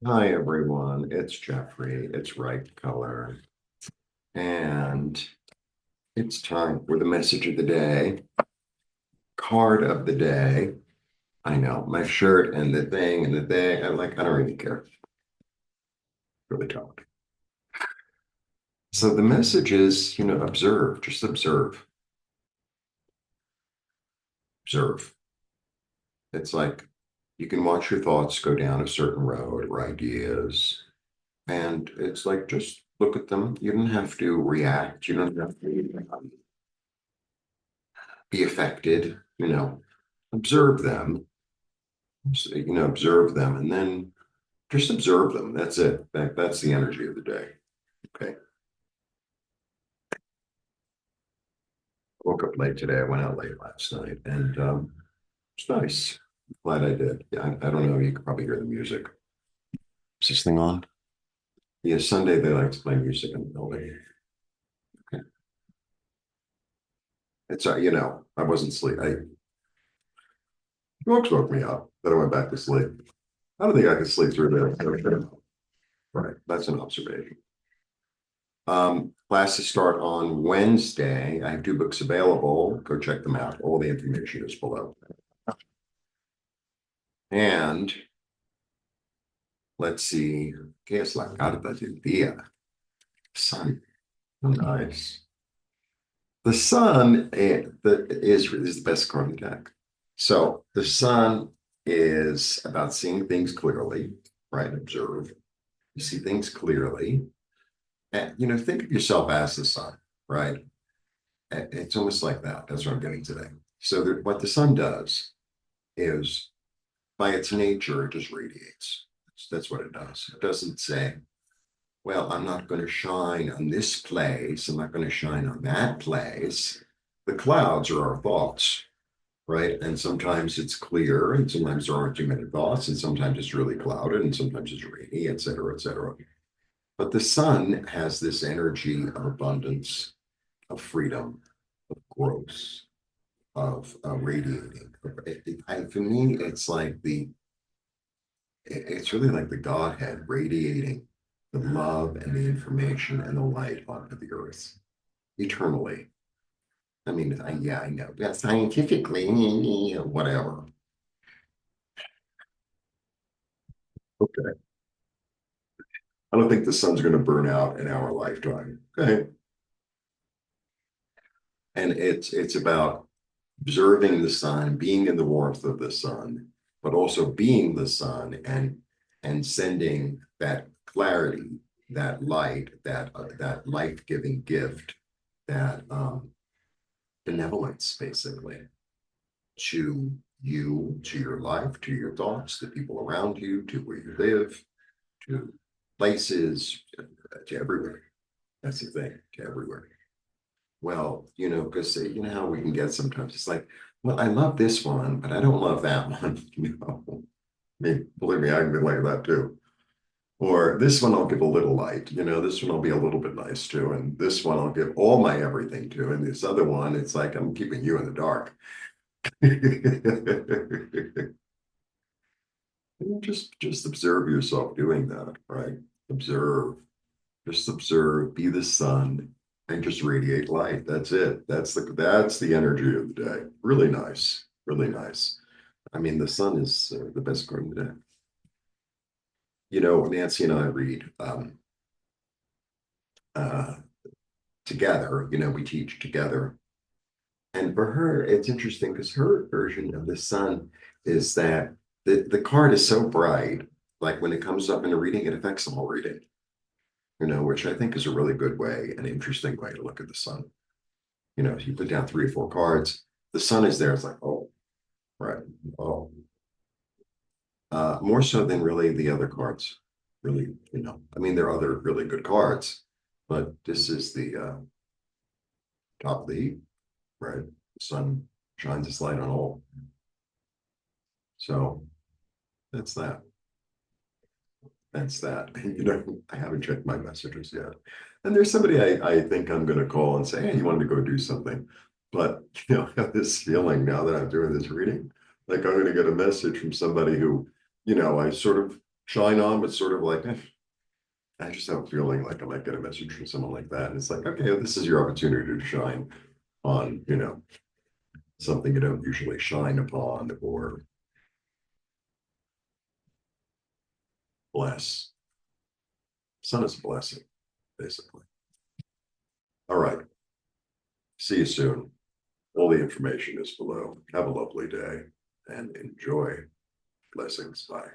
Hi everyone, it's Jeffrey. It's right color, and it's time for the message of the day, card of the day. I know my shirt and the thing and the thing. I don't really care. Really don't. So the message is, observe, just observe, observe. It's like you can watch your thoughts go down a certain road or ideas, and it's like just look at them. You don't have to react. You don't have to be affected. Observe them. Observe them, and then just observe them. That's it. That's the energy of the day. Okay. I woke up late today. I went out late last night, and it's nice. Glad I did. Yeah, I don't know. You could probably hear the music. Is this thing on? Yeah, Sunday they like to play music in the building. Okay. It's I wasn't sleep. Folks woke me up. Then I went back to sleep. I don't think I could sleep through that. Right. That's an observation. Classes start on Wednesday. I have two books available. Go check them out. All the information is below. And let's see. ¿Qué es la carta del día? Sun. Oh, nice. The sun is the best card in the deck. So the sun is about seeing things clearly, right? Observe. You see things clearly. And, think of yourself as the sun, right? It's almost like that. That's what I'm getting today. So what the sun does is, by its nature, it just radiates. That's what it does. It doesn't say, well, I'm not going to shine on this place. I'm not going to shine on that place. The clouds are our thoughts, right? And sometimes it's clear, and sometimes there aren't too many thoughts, and sometimes it's really clouded, and sometimes it's rainy, et cetera, et cetera. But the sun has this energy of abundance, of freedom, of growth, of radiating. For me, it's really like the Godhead radiating the love and the information and the light onto the earth eternally. I mean, yeah, I know. Yeah, scientifically, whatever. Okay. I don't think the sun's going to burn out in our lifetime. Okay. And it's about observing the sun, being in the warmth of the sun, but also being the sun and sending that clarity, that light, that life-giving gift, that benevolence, basically, to you, to your life, to your thoughts, the people around you, to where you live, to places, to everywhere. That's the thing, to everywhere. Well, because how we can get sometimes. It's like, well, I love this one, but I don't love that one. I mean, believe me, I can be like that too. Or this one I'll give a little light. This one I'll be a little bit nice to, and this one I'll give all my everything to, and this other one, it's like I'm keeping you in the dark. Just observe yourself doing that, right? Observe, just observe, be the sun, and just radiate light. That's it. That's the energy of the day. Really nice. Really nice. I mean, the sun is the best card of the day. Nancy and I read uh, together. We teach together. And for her, it's interesting because her version of the sun is that the card is so bright, like when it comes up in a reading, it affects the whole reading, which I think is a really good way, an interesting way to look at the sun. If you put down three or four cards, the sun is there. It's like, oh, right. Oh, more so than really the other cards. Really, I mean, there are other really good cards, but this is the top of the heap, right? The sun shines its light on all. So that's that. That's that. I haven't checked my messages yet. And there's somebody I think I'm going to call and say, hey, you wanted to go do something. But, I have this feeling now that I'm doing this reading, like I'm going to get a message from somebody who, I sort of shine on, but sort of like, I just have a feeling like I might get a message from someone like that. And it's like, okay, this is your opportunity to shine on, something you don't usually shine upon or bless. Sun is a blessing, basically. All right. See you soon. All the information is below. Have a lovely day and enjoy. Blessings. Bye.